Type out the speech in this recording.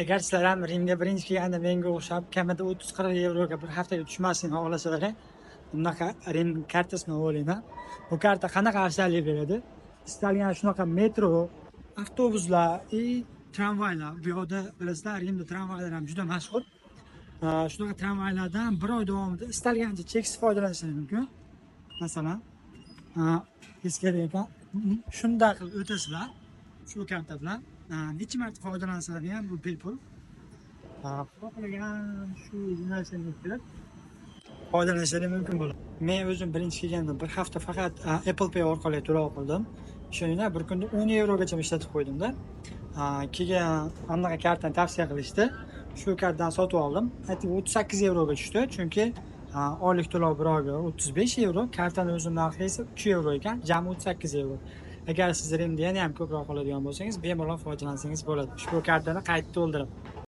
Agar sizlar ham Rimga birinchi kelganda menga o'xshab kamida 30-40 yevroga bir haftaga tushmasligini xohlasalaring, bunaqa Rim kartasini olayman. Bu karta qanaqa afzallik beradi? Istalgan shunaqa metro, avtobuslar, tramvaylar. Bu yerda bilasizlar, Rimda tramvaylar ham juda mashhur. Shunaqa tramvaylardan bir oy davomida istalgancha cheksiz foydalanishingiz mumkin. Masalan, eskari ekan, shunday qilib o'tasizlar shu karta bilan. Necha marta foydalansalar ham bu bepul. Xohlagan shu yo'nalishga kelib foydalanishlari mumkin bo'ladi. Men o'zim birinchi kelganda bir hafta faqat Apple Pay orqali to'lov qildim. Ishoninglar, bir kunda 10 yevrogacha ishlatib qo'ydim-da. Keyin anaqa kartani tavsiya qilishdi. Shu kartadan sotib oldim. Aytib 38 yevroga tushdi, chunki oylik to'lov bir oyga 35 yevro, kartani o'zi narxi esa 3 yevro ekan, jami 38 yevro. Agar siz Rimda yana ham ko'proq oladigan bo'lsangiz, bemalol foydalansangiz bo'ladi. Ushbu kartani qayta to'ldirib